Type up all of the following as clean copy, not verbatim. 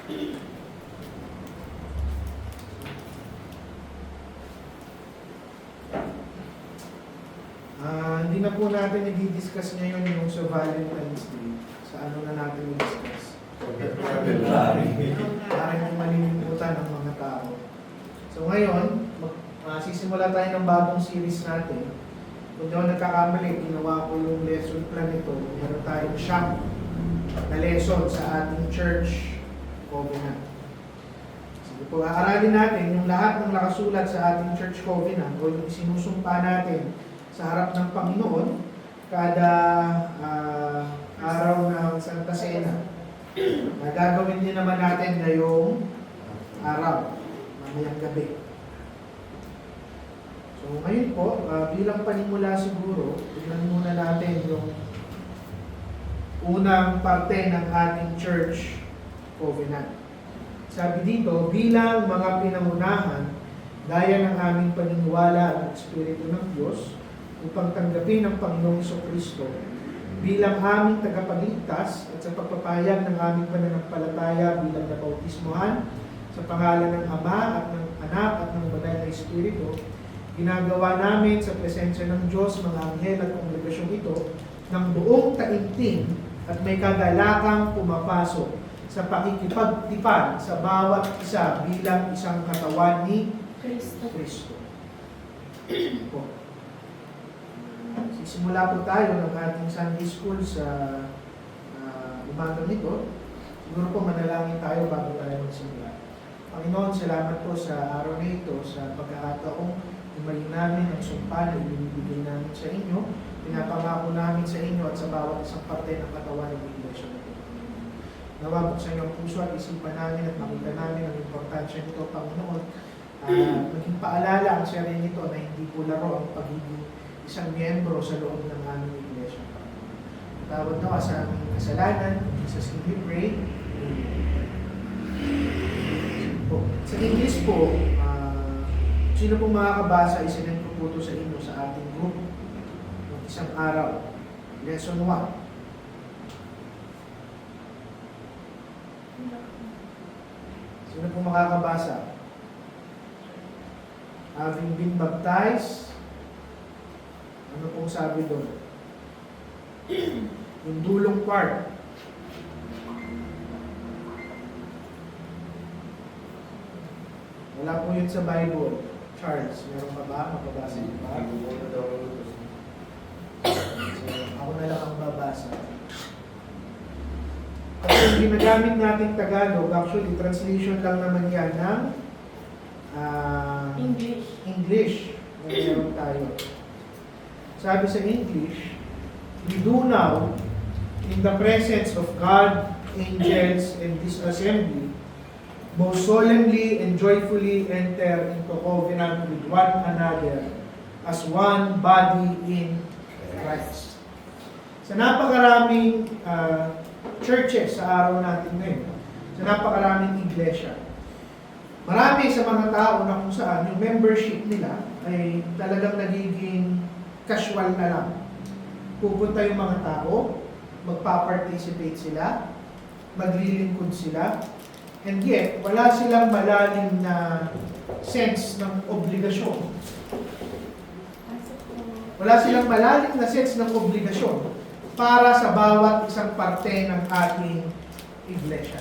Hindi na po natin i-discuss ngayon yung sa Valentine's Day. Sa ano na natin i-discuss? Para hindi malilimutan ng mga tao. So ngayon, sisimula tayo ng bagong series natin. Kung di ako nagkakamali, ginawa ko yung lesson plan nito. Meron tayong siyam na lesson sa ating church covenant. Sige po, aaralin natin yung lahat ng nakasulat sa ating church covenant o yung isinusumpa natin sa harap ng Panginoon kada araw ng Santa Cena. Gagawin din naman natin ngayong araw, mamayang gabi. So ngayon po, bilang panimula siguro, tignan muna natin yung unang parte ng ating church covenant. Sabi dito, bilang mga pinangunahan, gaya ng aming paniniwala at Espiritu ng Diyos, upang tanggapin ang Panginoong Kristo bilang aming tagapagligtas at sa pagpapahayag ng aming pananampalataya bilang nabautismohan sa pangalan ng Ama at ng Anak at ng Banal na Espiritu, ginagawa namin sa presensya ng Diyos, mga anghel at kongregasyong ito ng buong taimtim at may kagalakang pumapasok sa pakikipagtipan sa bawat isa bilang isang katawan ni Kristo. Sisimula po tayo ng ating Sunday School sa umagang nito. Siguro po manalangin tayo bago tayo magsimula. Panginoon, salamat po sa araw na ito, sa pagkakataong imayin namin ang sumpa na ibibigay namin sa inyo. Pinapangako namin sa inyo at sa bawat isang parte ng katawan ng Iglesia nito. Nawabok sa inyong puso at isipan namin at makita namin ang importansya nito, Panginoon. Maging paalala ang sarili nito na hindi po laro ang pagiging isang miyembro sa loob ng aming iglesia. Tawad na sa aming kasalanan, sa we pray. Sa English po, sino po makakabasa, isinend ko po ito sa inyo sa ating group ng isang araw. Lesson 1. Sino po makakabasa? Having been baptized, ano pong sabi doon? Yung dulong part. Wala po yun sa Bible. Charles, meron pa ba? Mapabasa niyo ba? Ako na lang ang babasa. Kasi yung ginagamit nating Tagalog, actually, translation lang naman yan ng English na meron tayo. Sabi sa English, we do now, in the presence of God, angels, and this assembly, most solemnly and joyfully enter into covenant with one another as one body in Christ. Sa napakaraming churches sa araw natin ngayon, sa napakaraming iglesia, marami sa mga tao na kung saan yung membership nila ay talagang nagiging casual na lang. Pupunta yung mga tao, magpa-participate sila, maglilingkod sila, and yet, wala silang malalim na sense ng obligasyon. Wala silang malalim na sense ng obligasyon para sa bawat isang parte ng ating iglesia.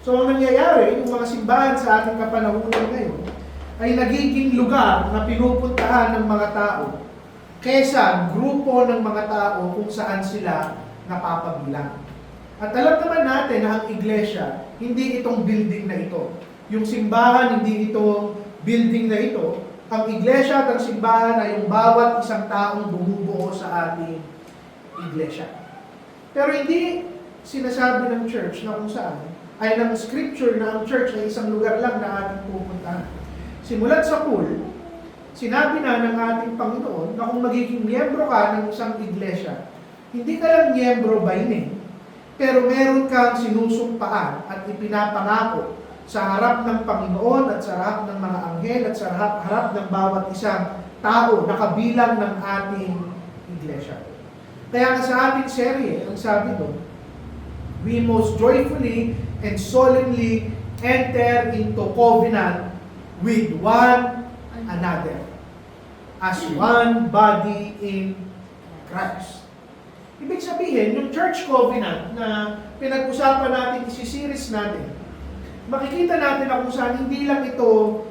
So, ang nangyayari, yung mga simbahan sa ating kapanahunan ngayon, ay nagiging lugar na pinupuntahan ng mga tao kesa grupo ng mga tao kung saan sila napapabilang. At alam naman natin na ang iglesia, hindi itong building na ito. Yung simbahan, hindi itong building na ito. Ang iglesia at ang simbahan ay yung bawat isang taong bumubuo sa ating iglesia. Pero hindi sinasabi ng church na kung saan, ay ng scripture na ang church ay isang lugar lang na ating pupuntahan. Simulat sa pool, sinabi na ng ating Panginoon na kung magiging miyembro ka ng isang iglesia, hindi ka lang miyembro by name, pero meron kang sinusumpaan at ipinapangako sa harap ng Panginoon at sa harap ng mga anghel at sa harap ng bawat isang tao na kabilang ng ating iglesia. Kaya nga sa ating serye, ang sabi doon, we most joyfully and solemnly enter into covenant with one another as one body in Christ. Ibig sabihin, yung church covenant na pinag-usapan natin, isi-series natin, makikita natin na kung saan hindi lang ito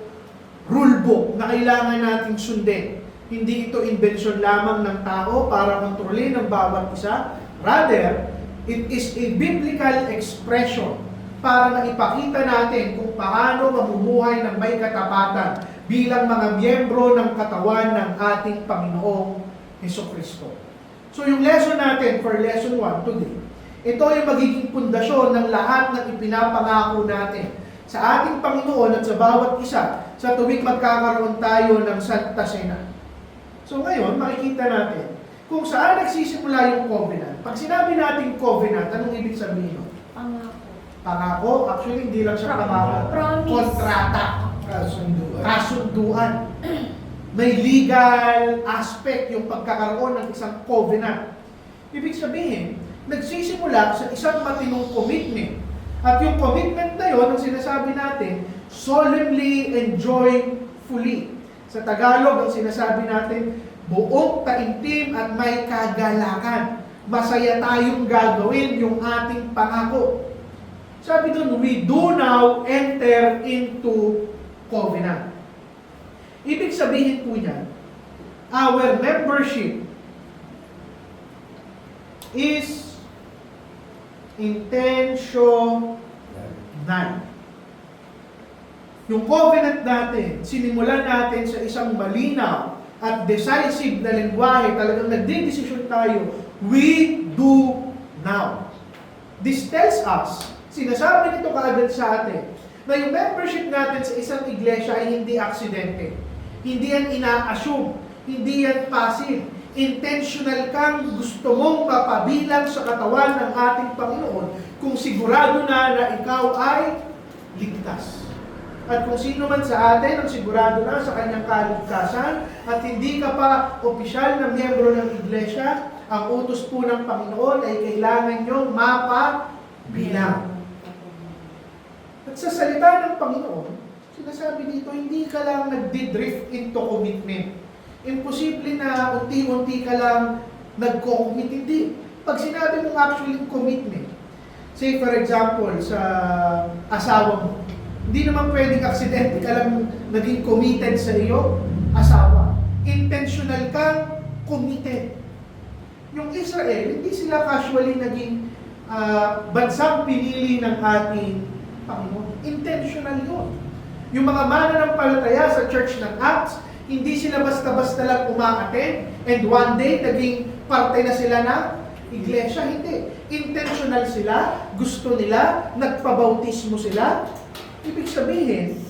rulebook na kailangan nating sundin. Hindi ito inbensyon lamang ng tao para kontrolin ang bawat isa. Rather, it is a biblical expression para na ipakita natin kung paano mamumuhay ng may katapatan bilang mga miyembro ng katawan ng ating Panginoong Hesukristo. So yung lesson natin for lesson 1 today, ito ay magiging pundasyon ng lahat ng ipinapangako natin sa ating Panginoon at sa bawat isa sa tuwing magkakaroon tayo ng Santa Cena. So ngayon, makikita natin kung saan nagsisimula yung covenant. Pag sinabi natin covenant, anong ibig sabihin? Pangako. Pangako, actually hindi lang siya pangako. Promise. Kontrata. Kasunduan. Kasunduan. May legal aspect yung pagkakaroon ng isang covenant. Ibig sabihin, nagsisimula sa isang matinong commitment. At yung commitment na yun, ang sinasabi natin, solemnly and joyfully. Sa Tagalog, ang sinasabi natin, buong taimtim at may kagalakan. Masaya tayong gagawin yung ating pangako. Sabi doon, we do now enter into covenant. Ibig sabihin po niyan, our membership is intentional. Yung covenant natin, sinimulan natin sa isang malinaw at decisive na lengguwahe, talagang nagdedesisyon tayo, we do now. This tells us, sinasabi nito kaagad sa atin, na yung membership natin sa isang iglesia ay hindi aksidente. Hindi yan ina-assume. Hindi yan passive. Intentional kang gusto mong mapabilang sa katawan ng ating Panginoon kung sigurado na ikaw ay ligtas. At kung sino man sa atin ang sigurado na sa kanyang kaligtasan at hindi ka pa opisyal na miyembro ng iglesia, ang utos po ng Panginoon ay kailangan nyo mapabilang. At sa salita ng Panginoon, sinasabi dito, hindi ka lang nagdi-drift into commitment. Imposible na unti-unti ka lang nagko-commit. Hindi. Pag sinabi mong actually commitment, say for example, sa asawa mo, hindi naman pwedeng aksidente ka lang naging committed sa iyo, asawa. Intentional kang committed. Yung Israel, hindi sila casually naging bansang pinili ng ating Panginoon. Intentional yun. Yung mga mananampalataya sa Church ng Acts, hindi sila basta-basta lang umaattend and one day naging parte na sila ng iglesia. Hindi. Intentional sila, gusto nila, nagpabautismo sila. Ibig sabihin,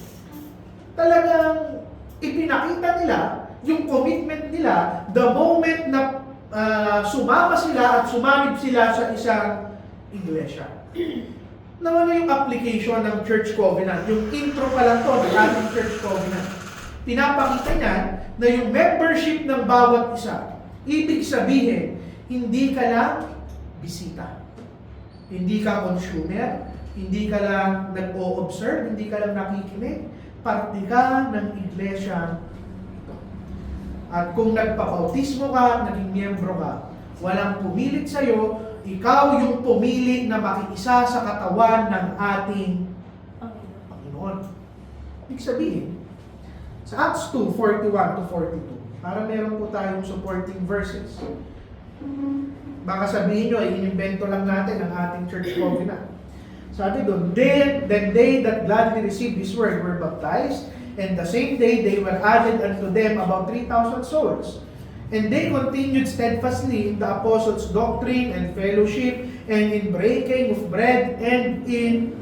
talagang ipinakita nila yung commitment nila the moment na sumama sila at sumanib sila sa isang iglesia. Naman na yung application ng church covenant. Yung intro pa lang to ng ating church covenant. Pinapakita niya na yung membership ng bawat isa, ibig sabihin, hindi ka lang bisita. Hindi ka consumer, hindi ka lang nag-o-observe, hindi ka lang nakikinig, parte ka ng iglesia ito. At kung nagpabautismo ka, naging miyembro ka, walang pumilit sa'yo, ikaw yung pumili na makiisa sa katawan ng ating Panginoon. Ibig sabihin, sa Acts 2:41 to 42, para meron po tayong supporting verses. Baka sabihin nyo, ay inimbento lang natin ang ating church covenant. Sabi doon, then they that gladly received this word were baptized, and the same day they were added unto them about 3,000 souls. And they continued steadfastly in the apostles' doctrine and fellowship, and in breaking of bread, and in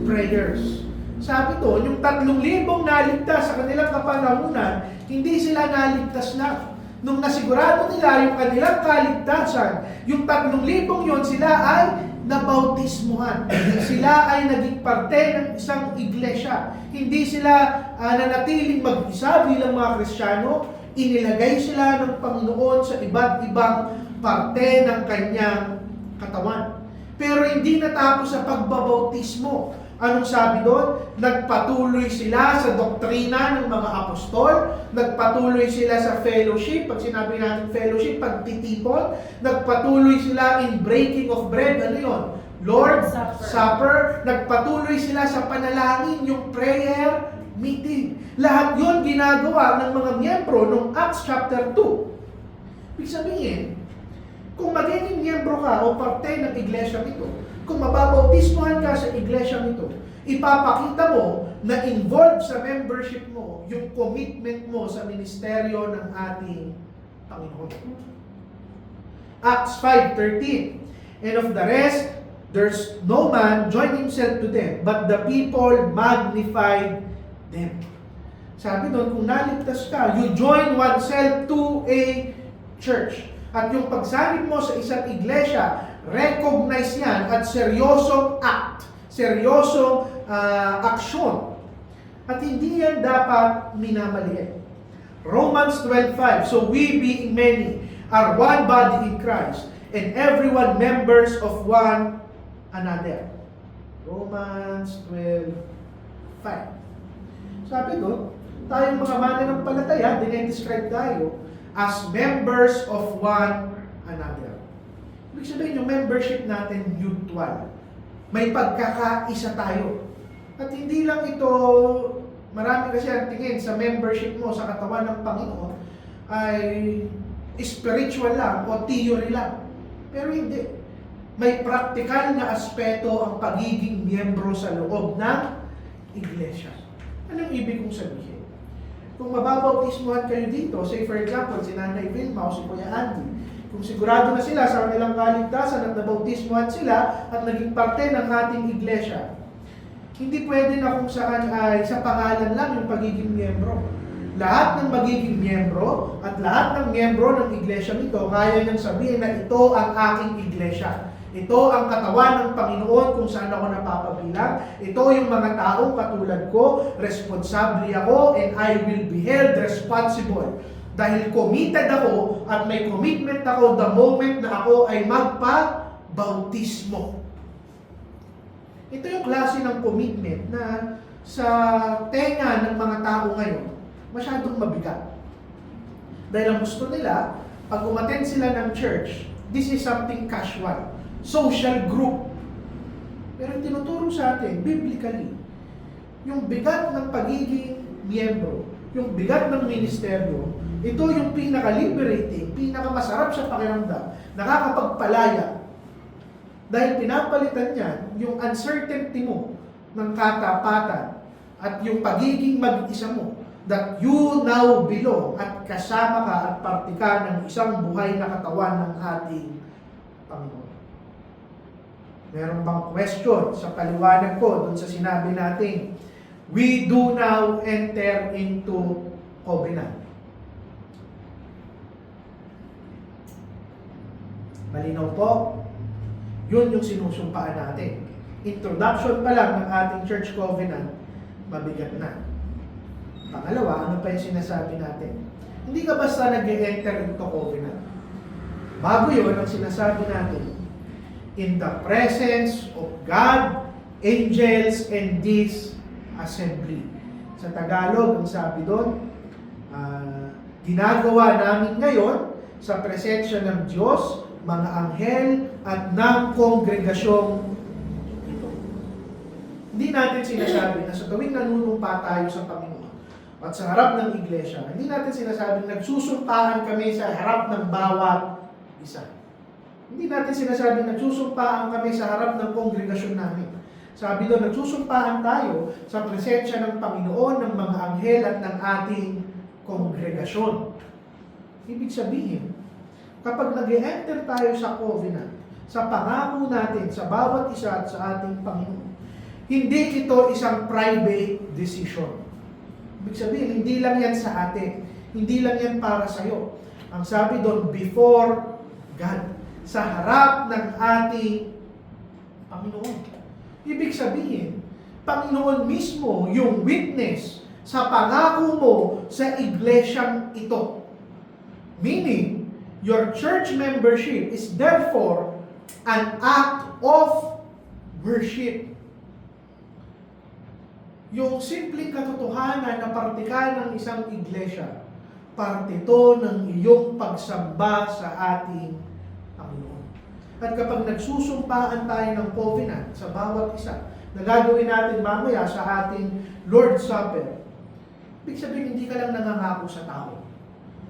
prayers. Sabi doon, yung 3,000 naligtas sa kanilang kapanahunan, hindi sila naligtas lang. Nung nasigurado nila yung kanilang kaligtasan, yung 3,000 yun, sila ay nabautismuhan. Sila ay naging parte ng isang iglesia. Hindi sila nanatiling mag-isa bilang mga Kristiyano. Inilagay sila ng Panginoon sa iba't ibang parte ng kanyang katawan. Pero hindi natapos sa pagbabautismo. Anong sabi doon? Nagpatuloy sila sa doktrina ng mga apostol, nagpatuloy sila sa fellowship, pag sinabi natin fellowship, pagtitipon, nagpatuloy sila in breaking of bread, ano yun? Lord's Supper. Nagpatuloy sila sa panalangin, yung prayer meeting. Lahat yun ginagawa ng mga miyembro ng Acts chapter 2. Ibig sabihin, kung magiging miyembro ka o parte ng iglesia ito, kung mababautismohan ka sa iglesia ito, ipapakita mo na involved sa membership mo yung commitment mo sa ministeryo ng ating Panginoon. Acts 5:13. And of the rest, there's no man joined himself to them, but the people magnified them. Sabi doon, kung naligtas ka, you join oneself to a church. At yung pagsanib mo sa isang iglesia, recognize yan at seryosong act, seryosong aksyon. At hindi yan dapat minamaliit. Romans 12:5, so we being many are one body in Christ, and everyone members of one another. Romans 12:5. Sabi doon, tayong mga mananampalataya, dinedescribe tayo as members of one another. Ibig sabihin, yung membership natin mutual. May pagkakaisa tayo. At hindi lang ito, marami kasi ang tingin sa membership mo sa katawan ng Panginoon ay spiritual lang o theory lang. Pero hindi. May practical na aspeto ang pagiging miyembro sa loob ng iglesia. Anong ibig kong sabihin? Kung mababautismuhan kayo dito, say for example, si Nanay Vilma o si Kuya Andy, kung sigurado na sila sa kanilang kaligtasan at nabautismuhan sila at naging parte ng ating iglesia, hindi pwede na kung saan ay sa pangalan lang yung pagiging miyembro. Lahat ng magiging miyembro at lahat ng miyembro ng iglesia nito, kaya niyang sabihin na ito ang aking iglesia. Ito ang katawan ng Panginoon kung saan ako napapabilang. Ito yung mga taong katulad ko, responsable ako, and I will be held responsible. Dahil committed ako at may commitment ako the moment na ako ay magpa-bautismo. Ito yung klase ng commitment na sa tenga ng mga tao ngayon, masyadong mabigat. Dahil ang gusto nila, pag umattend sila ng church, this is something casual. Social group. Pero tinuturo sa atin, biblically, yung bigat ng pagiging miyembro, yung bigat ng ministeryo, ito yung pinaka-liberating, pinaka-masarap sa pakiramdam, nakakapagpalaya. Dahil pinapalitan niyan yung uncertainty mo ng katapatan at yung pagiging mag-isa mo, that you now belong at kasama ka at parte ka ng isang buhay na katawan ng ating Panginoon. Meron bang question sa paliwanag ko dun sa sinabi natin, we do now enter into covenant? Malinaw po? Yun yung sinusumpaan natin. Introduction pa lang ng ating church covenant, mabigat na. Pangalawa, ano pa yung sinasabi natin? Hindi ka basta nag-enter into covenant. Bago yun, ang sinasabi natin, in the presence of God, angels, and this assembly. Sa Tagalog, ang sabi doon, ginagawa namin ngayon sa presensya ng Diyos, mga anghel, at ng kongregasyong ito. Hindi natin sinasabi na sa tuwing nanunumpa tayo sa Panginoon at sa harap ng iglesia, hindi natin sinasabi nagsusumpaan kami sa harap ng bawat isa. Hindi natin sinasabing nagsusumpaan kami sa harap ng kongregasyon namin. Sabi doon, nagsusumpaan tayo sa presensya ng Panginoon, ng mga anghel at ng ating kongregasyon. Ibig sabihin, kapag nag-enter tayo sa covenant, sa pangako natin, sa bawat isa at sa ating Panginoon, hindi ito isang private decision. Ibig sabihin, hindi lang yan sa atin. Hindi lang yan para sa'yo. Ang sabi doon, before God. Sa harap ng ating Panginoon. Ibig sabihin, Panginoon mismo yung witness sa pangako mo sa iglesyang ito. Meaning, your church membership is therefore an act of worship. Yung simpleng katotohanan na parte ka ng isang iglesia, parte ito ng iyong pagsamba sa ating Panginoon. At kapag nagsusumpaan tayo ng covenant sa bawat isa, na gagawin natin mamaya sa ating Lord's Supper, ibig sabihin, hindi ka lang nangangako sa tao.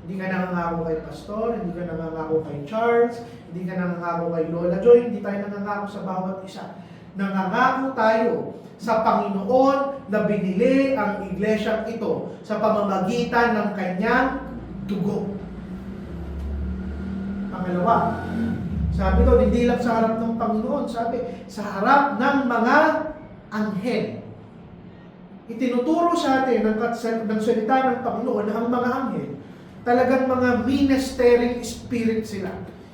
Hindi ka nangangako kay Pastor, hindi ka nangangako kay Charles, hindi ka nangangako kay Lola Joy, hindi tayo nangangako sa bawat isa. Nangangako tayo sa Panginoon na binili ang iglesyang ito sa pamamagitan ng kanyang dugo. Pangalawa, sabi ko, hindi lang sa harap ng Panginoon, sabi, sa harap ng mga anghel. Itinuturo sa atin ng salita ng Panginoon na ang mga anghel, talagang mga ministering spirit sila.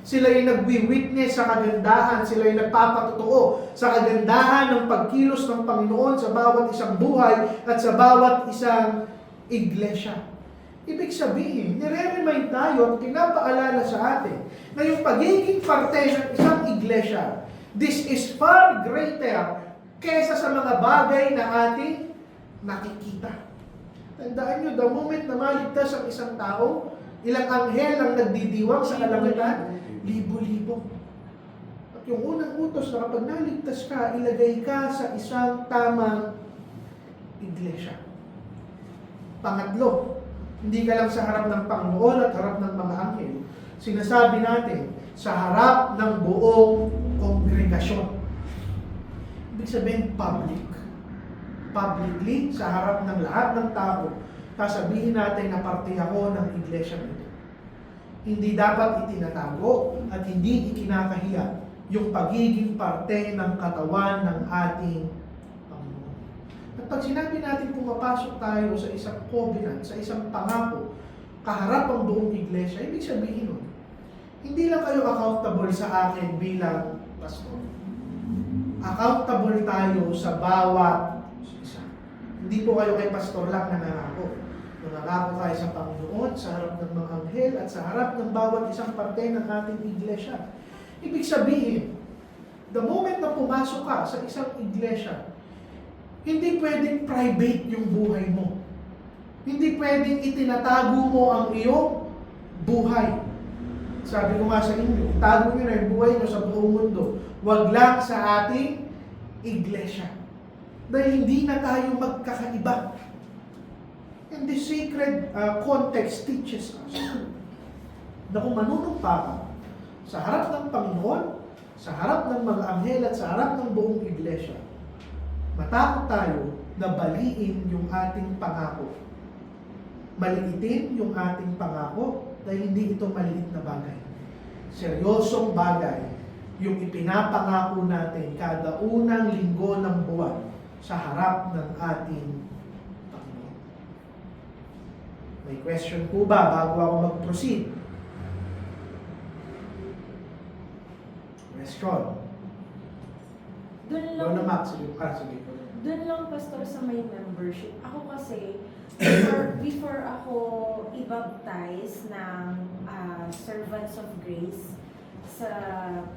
Sila yung nagwi-witness sa kagandahan, sila yung nagpapatotoo sa kagandahan ng pagkilos ng Panginoon sa bawat isang buhay at sa bawat isang iglesia. Ibig sabihin, nire-remind tayo at pinapaalala sa atin na yung pagiging parte ng isang iglesia, this is far greater kesa sa mga bagay na ating nakikita. Tandaan nyo, the moment na maligtas ang isang tao, ilang anghel ang nagdidiwang sa kalangitan, libo-libo. At yung unang utos na kapag naligtas ka, ilagay ka sa isang tamang iglesia. Pangatlo, hindi ka lang sa harap ng Panginoon at harap ng mga anghel. Sinasabi natin, sa harap ng buong kongregasyon. Ibig sabihin, public. Publicly, sa harap ng lahat ng tao, sasabihin natin na parte ako ng iglesia nito. Hindi dapat itinatago at hindi ikinakahiya yung pagiging parte ng katawan ng ating Panginoon. At pag sinabi natin pumapasok tayo sa isang covenant, sa isang pangako, kaharap ang buong iglesia, ibig sabihin nun, hindi lang kayo accountable sa akin bilang pastor. Accountable tayo sa bawat isa. Hindi po kayo kay pastor lang nangangako. Nangangako tayo sa Panginoon, sa harap ng mga anghel, at sa harap ng bawat isang parte ng ating iglesia. Ibig sabihin, the moment na pumasok ka sa isang iglesia, hindi pwedeng private yung buhay mo. Hindi pwedeng itinatago mo ang iyong buhay. Sabi ko nga sa inyo, itago nyo na yung buhay nyo sa buong mundo. Huwag lang sa ating iglesia. Dahil hindi na tayo magkakaiba. And the sacred context teaches us na kung manunumpa ka sa harap ng Panginoon, sa harap ng mga anghel at sa harap ng buong iglesia, matakot tayo na baliin yung ating pangako. Maliitin yung ating pangako dahil hindi ito maliit na bagay. Seryosong bagay yung ipinapangako natin kada unang linggo ng buwan sa harap ng ating Panginoon. May question po ba bago ako mag-proceed? Question. Doon lang, Lola Max, sige. doon lang, Pastor, sa may membership. Ako kasi, before ako i-baptize ng Servants of Grace sa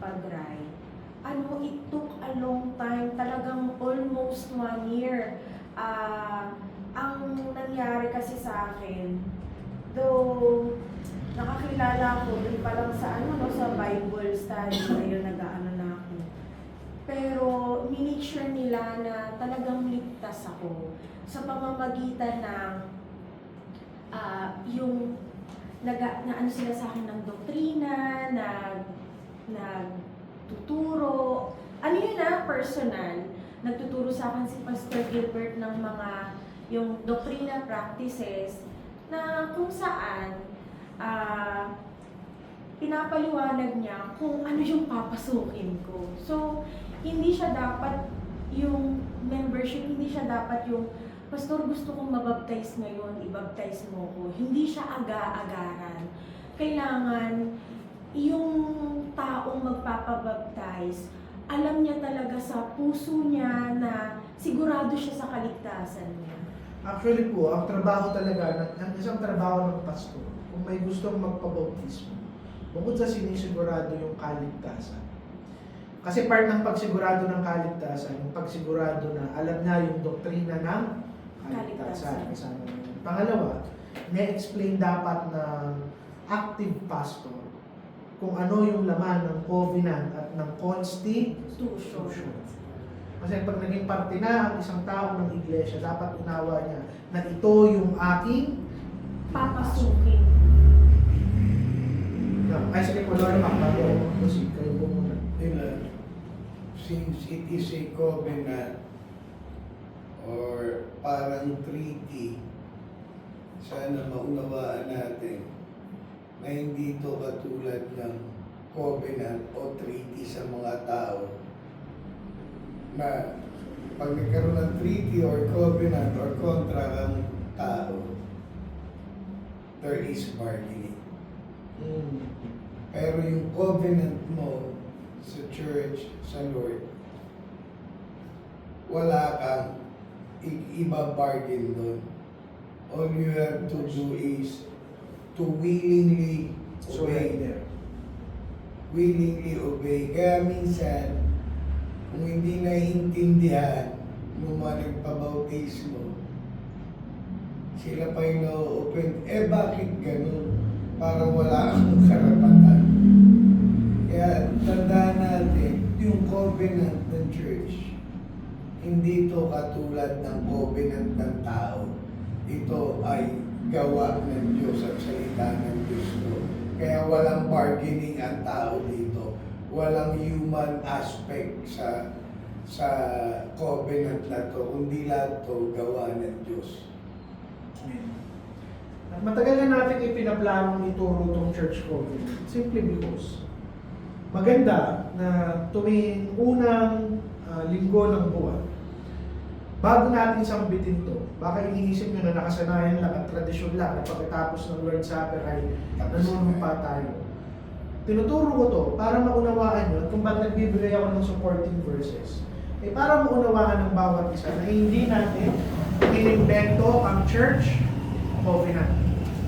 Pagray, it took a long time, talagang almost 1 year. Ang nangyari kasi sa akin, though nakakilala ko din pa lang sa sa Bible study, ngayon nag-aano na ako. Pero minake sure nila na talagang ligtas ako sa pamamagitan ng yung ano sila sa akin ng doktrina, nagtuturo. Ano yun personal. Nagtuturo sa akin si Pastor Gilbert ng mga yung doctrina practices na kung saan pinapaliwanag niya kung ano yung papasukin ko. So, hindi siya dapat yung membership, hindi siya dapat yung Pastor, gusto kong mabaptize ngayon, ibaptize mo ko. Hindi siya aga-agaran. Kailangan yung taong magpapabaptize, alam niya talaga sa puso niya na sigurado siya sa kaligtasan niya. Actually po, ang trabaho talaga, ang isang trabaho ng pastor, kung may gustong magpabautismo, bukod sa sinisigurado yung kaligtasan, Kasi part ng pagsigurado ng kaligtasan, yung pagsigurado na alam niya yung doktrina ng kaligtasan. Kasama yun. Pangalawa, na-explain dapat ng active pastor kung ano yung laman ng covenant at ng constitution. Kasi pag naging parte na ang isang tao ng iglesia, dapat unawa niya na ito yung aking Papasukin. Ay, sige po, Lord, makapagawa ko si kayo po muna. Since it is a covenant or parang treaty, sana maunawaan natin na hindi ito katulad ng covenant o treaty sa mga tao na pag nagkaroon ng treaty or covenant or contract ang tao, there is bargaining. Pero yung covenant mo sa church, sa Lord, wala kang iba-bargain doon. All you have to do is to willingly obey. Surrender. Willingly obey. Kaya minsan, kung hindi naiintindihan ng mga nagpabautismo, sila pa yung na-open, bakit ganun? Parang wala akong karapatan. Kaya tandaan natin, yung covenant ng church, hindi ito katulad ng covenant ng tao. Ito ay gawa ng Diyos at salita ng Diyos ko. Kaya walang bargaining ang tao dito. Walang human aspect sa covenant na to, kundi lahat to gawa ng Diyos. At matagal na natin ipinaplanong ituro itong church covenant. Simply because maganda na tuwing unang linggo ng buwan, bago natin sambitin to, baka iniisip nyo na nakasanayan lang at tradisyon lang at pagkatapos ng Lord's Supper ay nanunumpa tayo. Tinuturo ko to para maunawaan nyo at kung bakit nagbibigay ako ng supporting verses, para maunawaan ng bawat isa na hindi natin inimbento ang church covenant.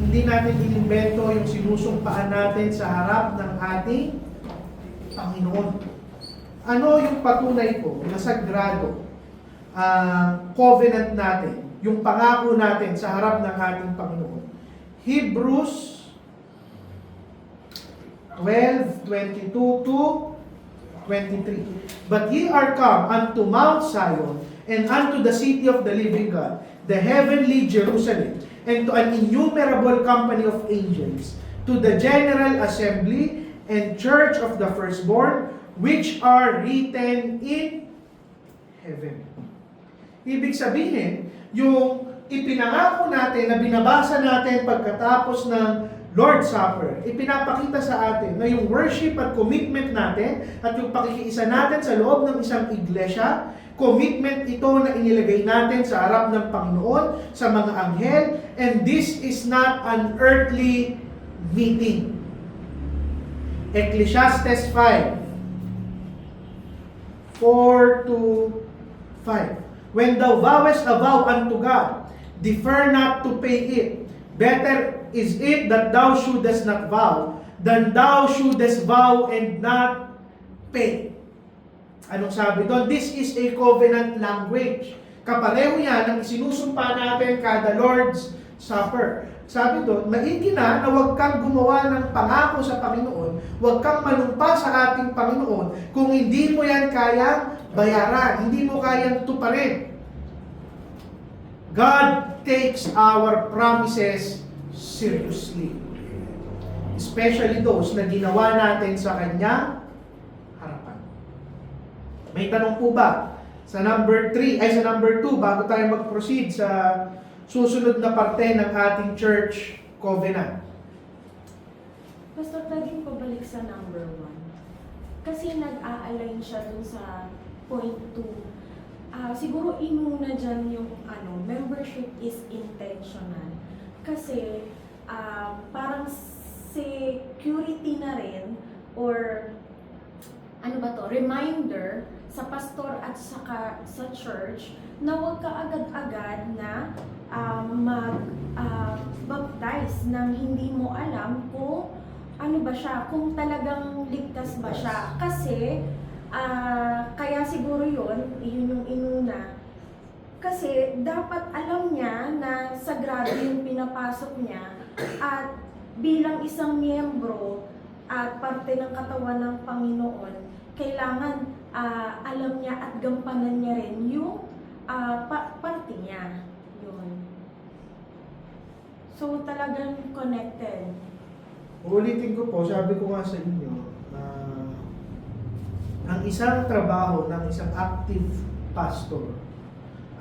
Hindi natin inimbento yung sinusumpaan natin sa harap ng ating Panginoon. Ano yung patunay ko na sagrado covenant natin, yung pangako natin sa harap ng ating Panginoon? Hebrews 12:22 to 23. But ye are come unto Mount Zion, and unto the city of the living God, the heavenly Jerusalem, and to an innumerable company of angels, to the general assembly and church of the firstborn, which are written in heaven. Ibig sabihin, yung ipinangako natin na binabasa natin pagkatapos ng Lord's Supper, ipinapakita sa atin na yung worship at commitment natin at yung pakikiisa natin sa loob ng isang iglesia, commitment ito na inilagay natin sa harap ng Panginoon, sa mga anghel, and this is not an earthly meeting. Ecclesiastes 5, 4 to 5. When thou vowest a vow unto God, defer not to pay it. Better is it that thou shouldest not vow, than thou shouldest vow and not pay. Anong sabi doon? This is a covenant language. Kapareho yan ang isinusumpa natin kada Lord's Supper. Sabi doon, maigi na huwag kang gumawa ng pangako sa Panginoon, huwag kang manumpa sa ating Panginoon kung hindi mo yan kayang bayaran, hindi mo kayang tuparin. God takes our promises seriously. Especially those na ginawa natin sa Kanyang harapan. May tanong po ba? Sa number 2, bago tayo mag-proceed sa susunod na parte ng ating church covenant. Pastor, pwedeng pabalik sa number 1. Kasi nag-a-align siya dun sa point 2. Siguro inuna dyan yung membership is intentional. Kasi parang security na rin or reminder sa pastor at saka sa church na huwag ka agad-agad na mag-baptize nang hindi mo alam kung ano ba siya, kung talagang ligtas ba siya. Kasi Kaya siguro yun yung inuna. Kasi dapat alam niya na sagrado yung pinapasok niya at bilang isang miyembro at parte ng katawan ng Panginoon, kailangan alam niya at gampanan niya rin yung parte niya. Yun. So talagang connected. Ulitin ko po, sabi ko nga sa inyo, ang isang trabaho ng isang active pastor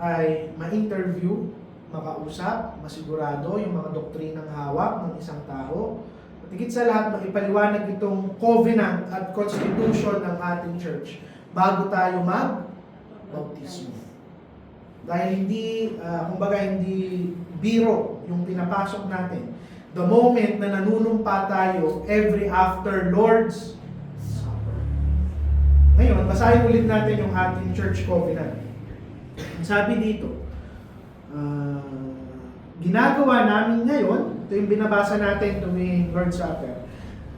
ay ma-interview, makausap, masigurado yung mga doktrinang hawak ng isang tao. At higit sa lahat, maipaliwanag itong covenant at constitution ng ating church bago tayo mag-bautismo. Dahil hindi, kumbaga hindi biro yung pinapasok natin. The moment na nanunumpa tayo every after Lord's Supper. Ngayon, basahin ulit natin yung ating church covenant. Sabi dito, ginagawa namin ngayon, ito yung binabasa natin tuwing Lord's Supper,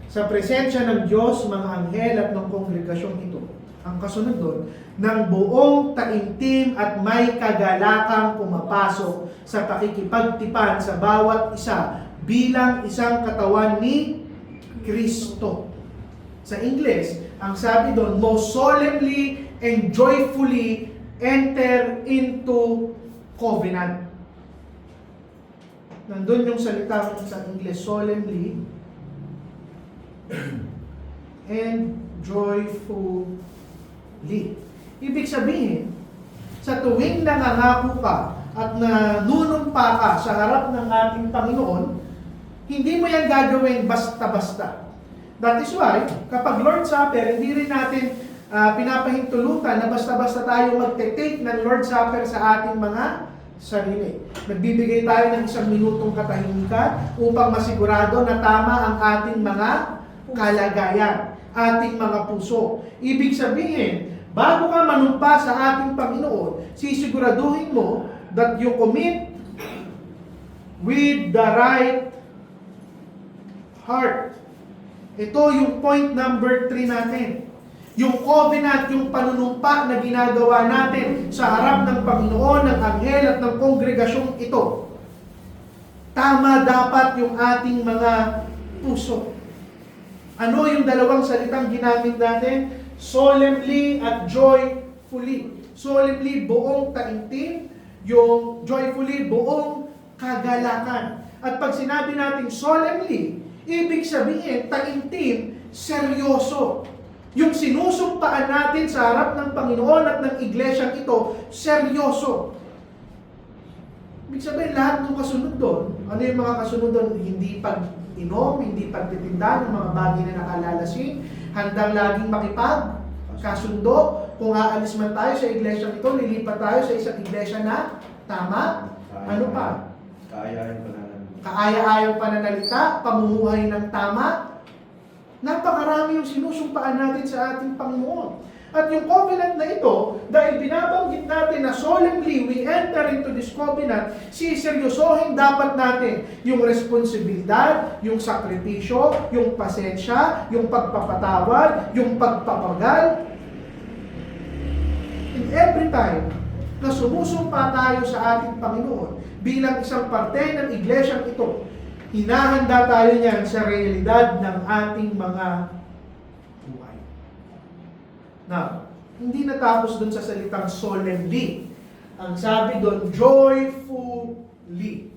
sa presensya ng Diyos, mga anghel at ng kongregasyong ito. Ang kasunod doon, ng buong taimtim at may kagalakang pumapasok sa pakikipagtipan sa bawat isa bilang isang katawan ni Kristo. Sa English, ang sabi doon, most solemnly and joyfully enter into covenant. Nandun yung salita sa English, solemnly and joyfully. Ibig sabihin, sa tuwing nangangako ka at nanunumpa ka sa harap ng ating Panginoon, hindi mo yan gagawin basta-basta. That is why, kapag Lord's Supper, hindi rin natin pinapahintulutan na basta-basta tayo magte-take ng Lord's Supper sa ating mga sarili. Nagbibigay tayo ng 1 minutong katahimikan upang masigurado na tama ang ating mga kalagayan, ating mga puso. Ibig sabihin, bago ka manumpa sa ating Panginoon, sisiguraduhin mo that you commit with the right heart. Ito yung point number 3 natin. Yung covenant, yung panunumpa na ginagawa natin sa harap ng Panginoon, ng anghel at ng kongregasyong ito. Tama dapat yung ating mga puso. Ano yung dalawang salitang ginamit natin? Solemnly at joyfully. Solemnly, buong taimtim. Yung joyfully, buong kagalakan. At pag sinabi natin solemnly, ibig sabihin, taimtim, seryoso. Yung sinusumpaan natin sa harap ng Panginoon at ng iglesyang ito, seryoso. Ibig sabihin, lahat ng kasunod doon, ano yung mga kasunod doon? Hindi pag-inom, hindi pagtitinda ng mga bagay na nakalalasing, handang laging makipagkasundo. Kung aalis man tayo sa iglesyang ito, lilipat tayo sa isang iglesia na tama. Ano pa? Kaaya-ayang pananalita, pamumuhay ng tama. Napakarami yung sinusumpaan natin sa ating Panginoon. At yung covenant na ito, dahil binabanggit natin na solemnly we enter into this covenant, siseryosohin dapat natin yung responsibilidad, yung sakripisyo, yung pasensya, yung pagpapatawad, yung pagpapagal. And every time na sumusumpa tayo sa ating Panginoon bilang isang parte ng iglesyang ito, hinahanda tayo niyan sa realidad ng ating mga buhay. Now, hindi natapos dun sa salitang solemnly. Ang sabi dun, joyfully.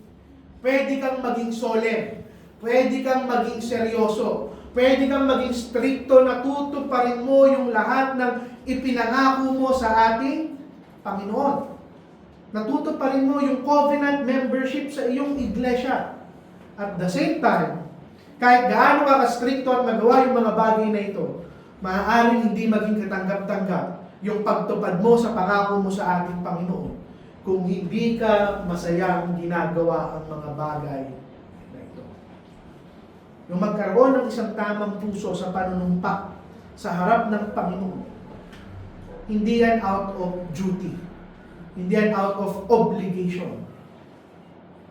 Pwede kang maging solemn. Pwede kang maging seryoso. Pwede kang maging stricto na tutuparin mo yung lahat ng ipinangako mo sa ating Panginoon. Natutuparin mo yung covenant membership sa iyong iglesia. At the same time, kahit gaano ka ka-stricto at magawa yung mga bagay na ito, maaaring hindi maging katanggap-tanggap yung pagtupad mo sa pangako mo sa ating Panginoon kung hindi ka masayang ginagawa ang mga bagay na ito. Yung magkaroon ng isang tamang puso sa panunumpa sa harap ng Panginoon, hindi yan out of duty. Hindi yan out of obligation.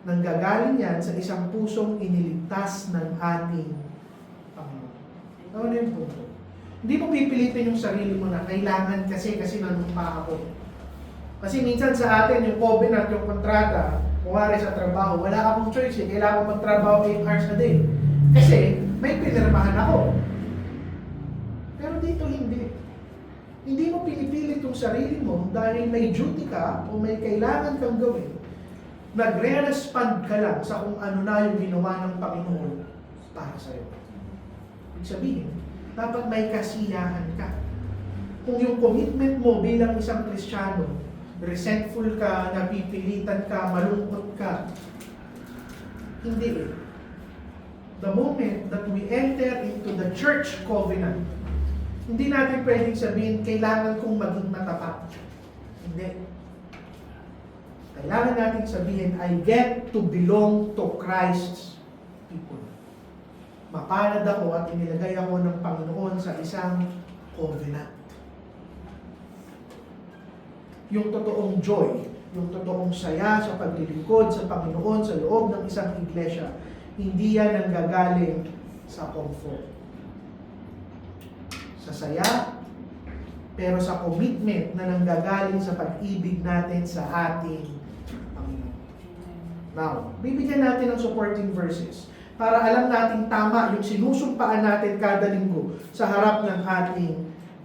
Nanggagaling yan sa isang pusong iniligtas ng ating Panginoon. Ano yung punto? Hindi mo pipilitin yung sarili mo na kailangan kasi nanumpa ako. Kasi minsan sa atin, yung covenant, yung kontrata, kumari sa trabaho, wala akong choice eh. Kailangan magtrabaho 8 hours a day. Kasi may pinirmahan ako. Pero dito hindi. Hindi mo pinipilit yung sarili mo dahil may duty ka o may kailangan kang gawin. Nagre-respond ka lang sa kung ano na yung ginawa ng Panginoon para sa'yo. Ibig sabihin, dapat may kasiyahan ka. Kung yung commitment mo bilang isang Kristiyano, resentful ka, napipilitan ka, malungkot ka, hindi eh. The moment that we enter into the church covenant, hindi natin pwedeng sabihin, kailangan kong maging matapat. Hindi. Kailangan natin sabihin, I get to belong to Christ's people. Mapalad ako at inilagay ako ng Panginoon sa isang covenant. Yung totoong joy, yung totoong saya sa paglilingkod sa Panginoon sa loob ng isang iglesia, hindi yan nanggagaling sa comfort. Sa saya, pero sa commitment na nanggagaling sa pag-ibig natin sa ating Panginoon. Now, bibigyan natin ng supporting verses para alam natin tama yung sinusumpaan natin kada linggo sa harap ng ating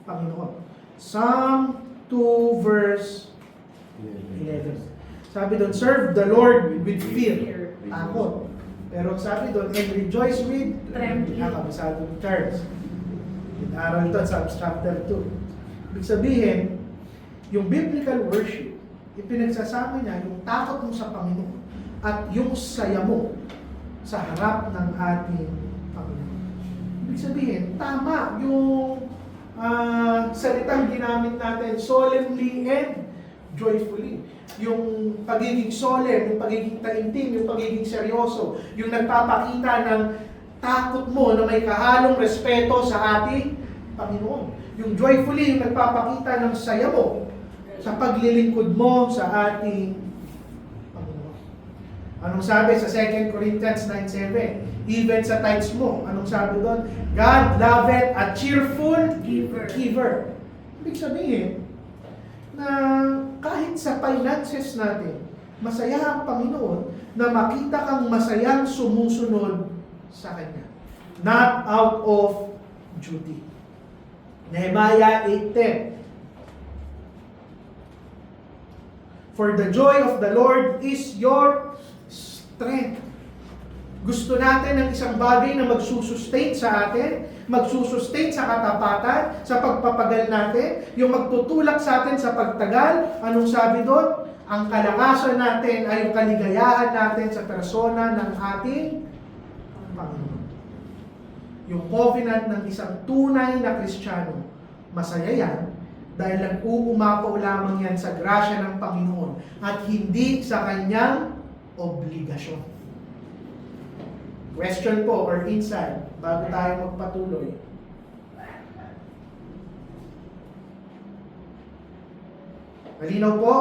Panginoon. Psalm 2 verse 11. Sabi doon, serve the Lord with fear. Takot. Pero sabi doon, and rejoice with Trembling. kabisado terms. Aral ito sa chapter 2. Ibig sabihin, yung biblical worship, ipinagsasama niya yung takot mo sa Panginoon at yung saya mo sa harap ng ating Panginoon. Ibig sabihin, tama yung salitang ginamit natin, solemnly and joyfully. Yung pagiging solemn, yung pagiging taimtim, yung pagiging seryoso, yung nagpapakita ng takot mo na may kahalong respeto sa ating Panginoon. Yung joyfully, yung nagpapakita ng saya mo sa paglilingkod mo sa ating Panginoon. Anong sabi sa 2 Corinthians 9:7? Even sa tithes mo, anong sabi doon? God loveth a cheerful giver. Ibig sabihin, na kahit sa finances natin, masaya ang Panginoon na makita kang masayang sumusunod sa Kanya. Not out of duty. Nehemiah 8:10. For the joy of the Lord is your strength. Gusto natin ng isang bagay na magsusustain sa atin, magsusustain sa katapatan, sa pagpapagal natin, yung magtutulak sa atin sa pagtagal. Anong sabi doon? Ang kalakasan natin ay yung kaligayahan natin sa persona ng ating Panginoon. Yung covenant ng isang tunay na Kristiyano, masaya yan dahil nag-uumapaw lamang yan sa grasya ng Panginoon at hindi sa kanyang obligasyon. Question po or insight bago tayo magpatuloy. Malinaw po?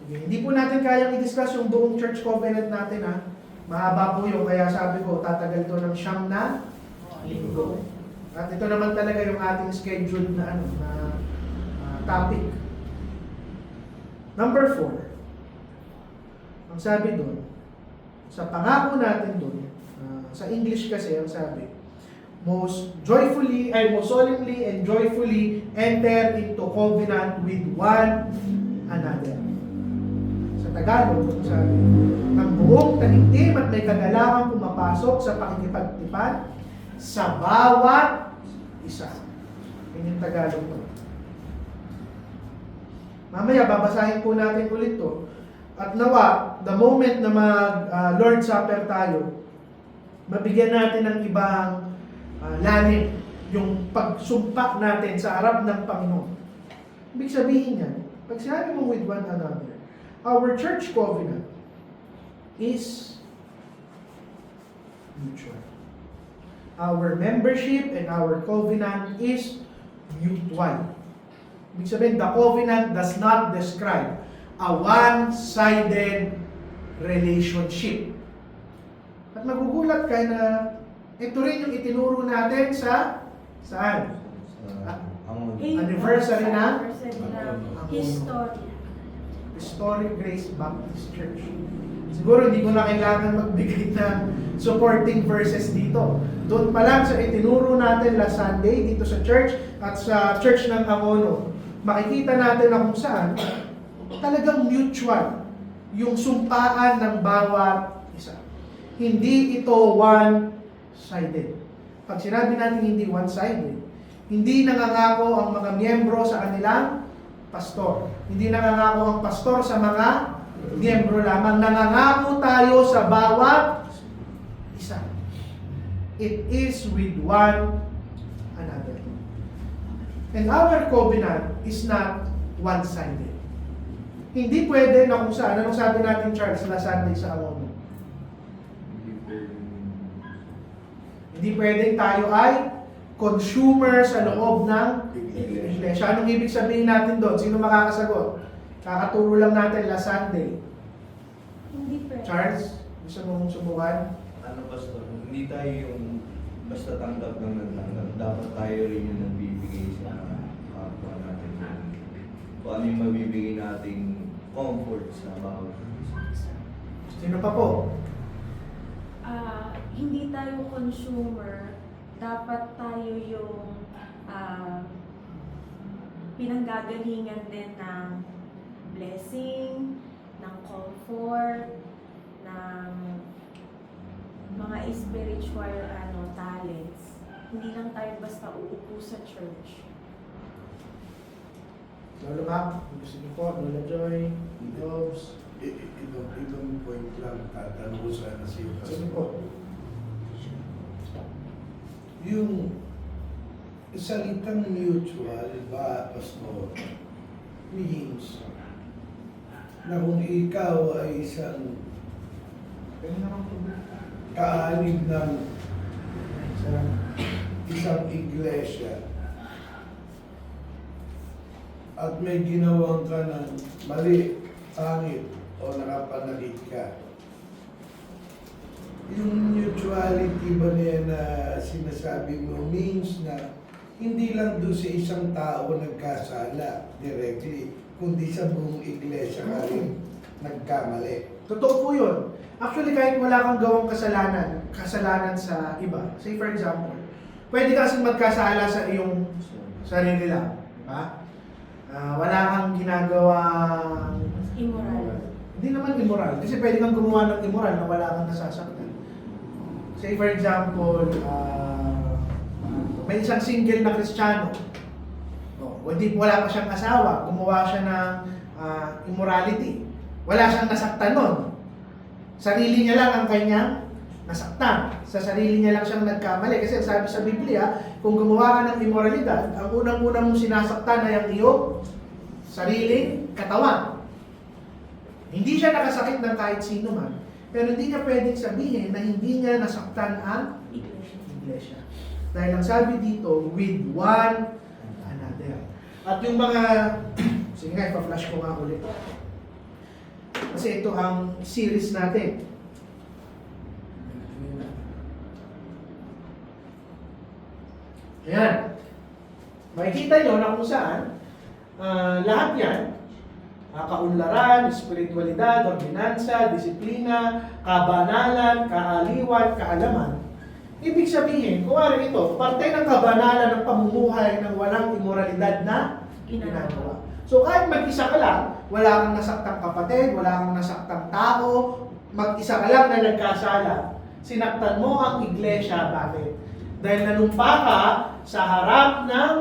Sige, hindi po natin kayang i-discuss yung buong church covenant natin ha. Mahaba po yun, kaya sabi ko, tatagal to ng 9 na linggo. At ito naman talaga yung ating scheduled na topic. Number 4. Ang sabi doon, sa pangako natin doon, sa English kasi ang sabi, most solemnly and joyfully enter into covenant with one another. Sa Tagalog, ang sabi, ng buong taimtim at may kagalangan pumapasok sa pakikipagtipan sa bawat isa. Yan yung Tagalog to. Mamaya, babasahin po natin ulit to. At nawa, the moment na mag-Lord Supper tayo, mabigyan natin ng ibang lalim yung pagsumpak natin sa harap ng Panginoon. Ibig sabihin yan, pag sinabi mo with one another, our church covenant is mutual. Our membership and our covenant is mutual. Ibig sabihin, the covenant does not describe a one-sided relationship. At magugulat ka na ito rin yung itinuro natin sa Saan? Anniversary Anniversary na? ng history. Historic Grace Baptist Church. Siguro hindi ko na kailangan magbigay ng supporting verses dito. Doon pa lang sa itinuro natin last Sunday dito sa church at sa church ng Angono, makikita natin na kung saan talagang mutual yung sumpaan ng bawat isa. Hindi ito one-sided. Pag sinabi natin hindi one-sided, hindi nangangako ang mga miyembro sa kanilang pastor. Hindi nangangako ang pastor sa mga miyembro lamang. Nangangako tayo sa bawat isa. It is with one another. And our covenant is not one-sided. Hindi pwede na kung saan. Anong sabi natin, Charles, last Sunday sa Angono? Hindi pwedeng tayo ay consumer sa loob ng iglesia. Anong ibig sabihin natin doon? Sino makakasagot? Kakaturo lang natin last Sunday. Hindi pwede. Charles, gusto mong subukan? Ano, Pastor? Hindi tayo yung basta tanggap ng tanggap. Dapat tayo rin yung nagbibigay sa kapwa natin. Kung ano yung mabibigay nating comfort sa bawat isa. Sino pa po? Hindi tayo consumer, dapat tayo yung pinanggagalingan din ng blessing, ng comfort, ng mga spiritual talents. Hindi lang tayo basta uupo sa church. Lolo Mac, gusto niyo po, Lola Joy, Robs, Ibang point lang, tatanong ko sana si sino po? Yung salitang mutual ba, Pastor, means na kung ikaw ay isang Pwede naman po. kaanig ng Sarap. isang iglesia at may ginawang ka ng mali, pangit, o nakapanakit ka. Yung mutuality ba niya na sinasabi mo means na hindi lang doon sa isang tao nagkasala directly, kundi sa buong iglesia ka rin nagkamali. Totoo po yun. Actually, kahit wala kang gawang kasalanan sa iba, say for example, pwede ka kasing magkasala sa iyong sarili lang. Diba? Wala kang ginagawang Immoral. Hindi naman immoral. Kasi pwede kang gumawa ng immoral na wala kang nasasaktan. Say for example, may isang single na Kristiyano. Wala pa siyang asawa. Gumawa siya ng immorality. Wala siyang nasaktan nun. Sarili niya lang ang kanyang nasaktan. Sa sarili niya lang siyang nagkamali. Kasi sabi sa Biblia, kung gumawa ka ng immoralidad, ang unang-unang mong sinasaktan ay ang iyong sariling katawan. Hindi siya nakasakit ng kahit sino man. Pero hindi niya pwedeng sabihin na hindi niya nasaktan ang iglesia. Dahil ang sabi dito, with one another. At yung mga, sige nga, ipa-flash ko nga ulit. Kasi ito ang series natin. Ayan. Makikita nyo na kung saan lahat yan, kaunlaran, espiritualidad, ordinansa, disiplina, kabanalan, kaaliwan, kaalaman. Ibig sabihin, kung ano ito, parte ng kabanalan ng pamumuhay ng walang immoralidad na ginagawa. So kahit mag-isa ka lang, wala kang nasaktang kapatid, wala kang nasaktang tao, mag-isa ka lang na nagkasala, sinaktan mo ang iglesia. Bakit? Dahil nanumpa ka sa harap ng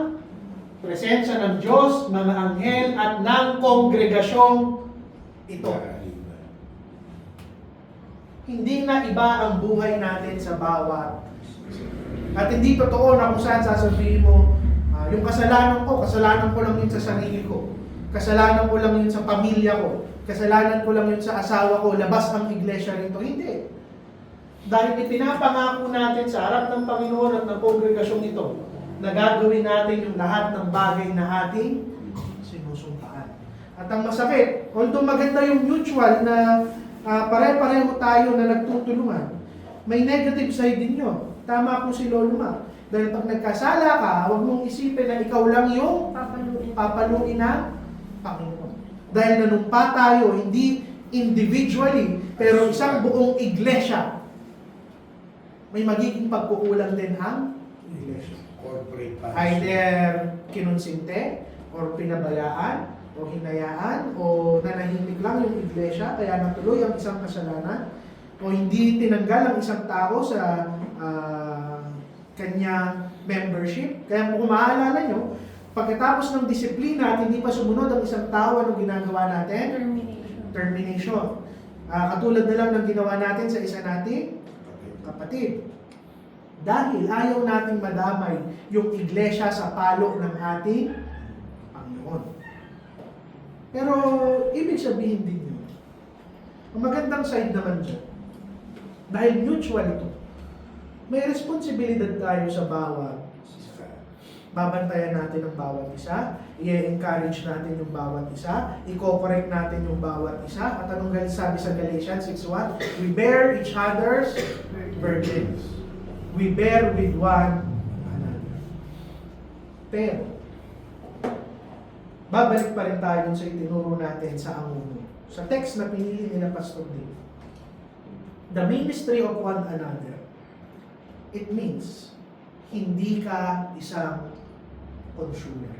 presensya ng Diyos, mga anghel, at ng kongregasyong ito. Hindi na iba ang buhay natin sa bawat. At hindi totoo na kung saan sasabihin mo, yung kasalanan ko lang yun sa sarili ko. Kasalanan ko lang yun sa pamilya ko. Kasalanan ko lang yun sa asawa ko. Labas ang iglesia rito. Hindi. Dahil ipinapangako natin sa harap ng Panginoon at ng kongregasyong ito, na gagawin natin yung lahat ng bagay na ating sinusumpaan. At ang masakit, although maganda yung mutual na pare-pareho tayo na nagtutulungan, may negative side din yun. Tama po si Lolo Ma. Dahil pag nagkasala ka, huwag mong isipin na ikaw lang yung papaluin ng Panginoon. Dahil nanumpa tayo, hindi individually, pero isang buong iglesia, may magiging pagkukulang din ang iglesia. Corporate pastor. Either kinonsinte, or pinabayaan, o hinayaan, o nanahimik lang yung iglesia, kaya natuloy ang isang kasalanan, o hindi tinanggal ang isang tao sa kanyang membership. Kaya kung maaalala nyo, pagkatapos ng disiplina at hindi pa sumunod ang isang tao, anong ginagawa natin? Termination. Katulad na lang ng ginawa natin sa isa nating kapatid. Dahil ayaw nating madamay yung iglesia sa palo ng ating Panginoon. Pero ibig sabihin din yun, ang magandang side naman dyan, dahil mutual ito, may responsibilidad tayo sa bawat isa. Babantayan natin ang bawat isa, i-encourage natin yung bawat isa, i-correct natin yung bawat isa. At anong sabi sa Galatians 6:1? We bear each other's burdens. We bear with one another. Pero, babalik pa rin tayo sa itinuro natin sa Anguno. Sa text na pinili nila Pastor Dave, the ministry of one another, it means hindi ka isang consumer.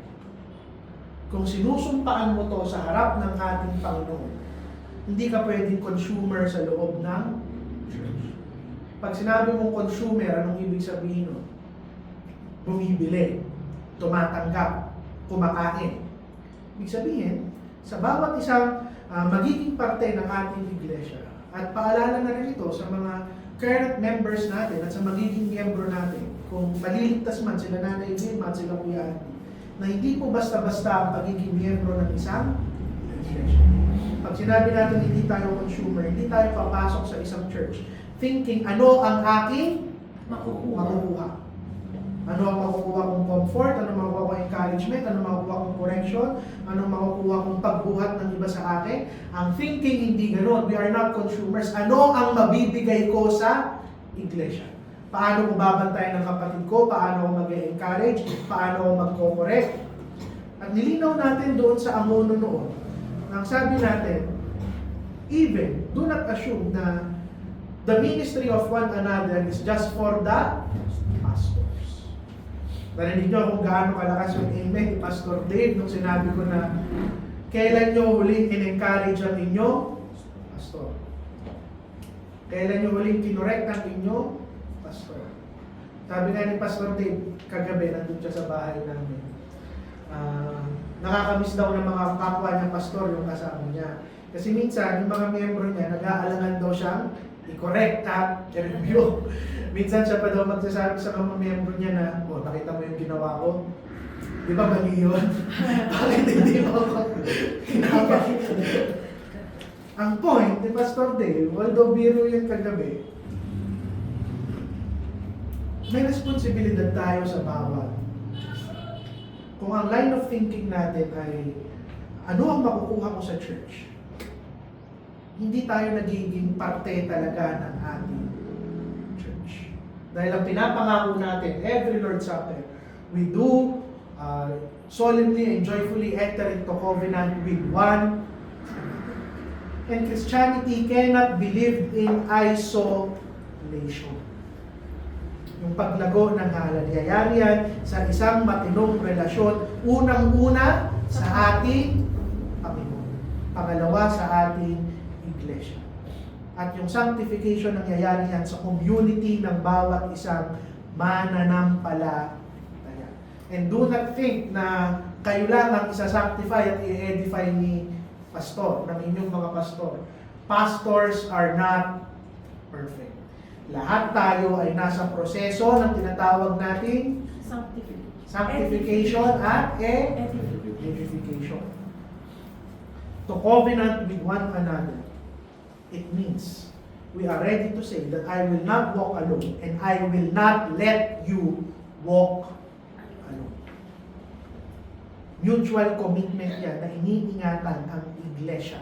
Kung sinusumpaan mo to sa harap ng ating Panginoon, hindi ka pwedeng consumer sa loob ng church. Pag sinabi mong consumer, anong ibig sabihin nun? Bumibili, tumatanggap, kumakain. Ibig sabihin, sa bawat isang magiging parte ng ating iglesia, at paalala na rin ito sa mga current members natin at sa magiging miyembro natin, kung maliligtas man sila Nanay Vilma at sila Kuya Andy, na hindi po basta-basta ang pagiging miyembro ng isang iglesia. Pag sinabi natin hindi tayo consumer, hindi tayo papasok sa isang church thinking ano ang aking makukuha. Ano ang makukuha kong comfort, ano ang makukuha kong encouragement, ano ang makukuha kong correction, ano ang makukuha kong pagbuhat ng iba sa akin. Ang thinking hindi ganoon. We are not consumers. Ano ang mabibigay ko sa iglesia? Paano ko babantayan ng kapatid ko? Paano ko mag-encourage? Paano ko mag-correct? At nilinaw natin doon sa Anguno noon, nang sabi natin, even, do not assume na the ministry of one another is just for the pastors. Narinig nyo kung gaano kalakas yung amen ni Pastor Dave nung sinabi ko na kailan nyo huling in-encourage ang inyong pastor? Kailan nyo huling kinorek ang inyong pastor? Sabi nga ni Pastor Dave kagabi, nandun siya sa bahay namin. Nakakamiss daw ng mga kapwa niya pastor yung kasama niya. Kasi minsan, yung mga miyembro niya, nag-aalangan daw siyang i-correct at i-review. Minsan siya pa daw magsasabi sa mga miyembro niya na, oh, nakita mo yung ginawa ko? Di ba mali yun? Bakit hindi mo ako kinapa? Ang point ni Pastor Dave, although biro yun kagabi, may responsibilidad tayo sa bawat. Kung ang line of thinking natin ay ano ang makukuha ko sa church, hindi tayo nagiging parte talaga ng ating church. Dahil ang pinapangako natin, every Lord's Supper, we do solemnly and joyfully enter into covenant with one. And Christianity cannot be lived in isolation. Yung paglago ng halayarian sa isang matinong relasyon, unang-una sa ating Panginoon. Pangalawa sa ating iglesia. At yung sanctification nangyayari yan sa community ng bawat isang mananampalataya. And do not think na kayo lang ang isa-sanctify at i-edify ni pastor, ng inyong mga pastor. Pastors are not perfect. Lahat tayo ay nasa proseso ng tinatawag nating sanctification at edification. To covenant with one another, it means we are ready to say that I will not walk alone and I will not let you walk alone. Mutual commitment yan na iniingatan ang iglesia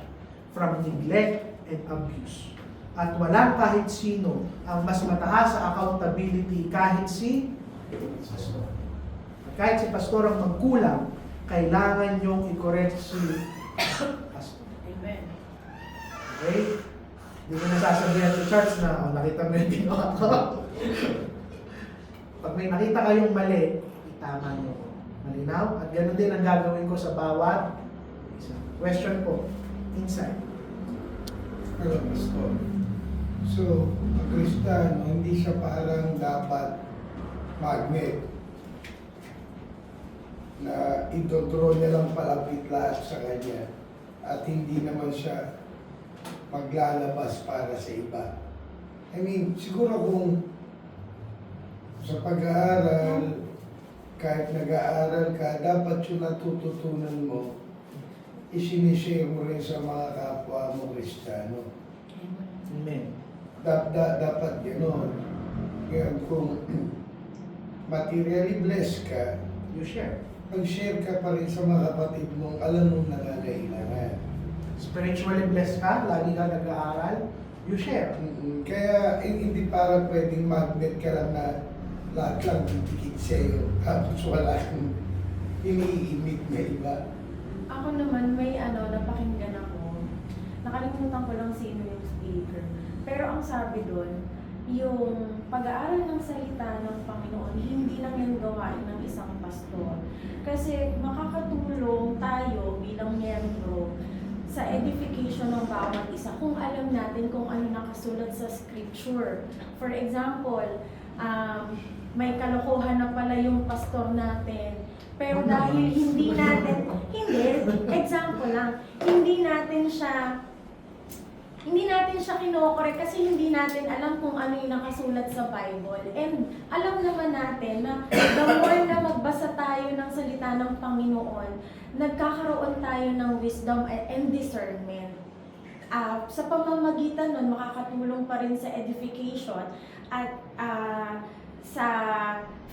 from neglect and abuse. At walang kahit sino ang mas mataas sa accountability kahit si pastor. At kahit si pastor ang magkulang, kailangan niyong i-correct si pastor. Amen. Okay? Hindi ko nasasabihan sa church na, nakita mo yung ginawa ko. Pag may nakita kayong mali, itama niyo ko. Malinaw? At ganoon din ang gagawin ko sa bawat isa. Question po. Inside. Hello, Pastor. So, ang Kristiyano, hindi siya parang dapat magnet na idodro niya lang palapit lahat sa kanya at hindi naman siya maglalabas para sa iba. I mean, siguro kung sa pag-aaral, kahit nag-aaral ka, dapat yung natututunan mo, isinishare mo rin sa mga kapwa mo Kristiyano. Amen. Dapat gano'n. Ngayon, kung materially blessed ka, You share. mag-share ka pa rin sa mga kapatid mong alam mong nangangailangan. Spiritually blessed ka, lagi ka nag-aaral, you share. Kaya hindi para pwedeng magnet ka lang na lahat lang didikit sa'yo, tapos wala kang iniimit na iba. Ako naman, may napakinggan ako. Nakalimutan ko lang sino yung speaker. Pero ang sabi doon, yung pag-aaral ng salita ng Panginoon, hindi lang yan gawain ng isang pastor. Kasi makakatulong tayo bilang miyembro sa edification ng bawat isa kung alam natin kung ano nakasulat sa scripture. For example, may kalokohan na pala yung pastor natin. Pero dahil hindi natin, example lang, hindi natin siya kinokorek kasi hindi natin alam kung ano yung nakasulat sa Bible. And alam naman natin na the more na magbasa tayo ng salita ng Panginoon, nagkakaroon tayo ng wisdom and discernment. Sa pamamagitan nun, makakatulong pa rin sa edification at sa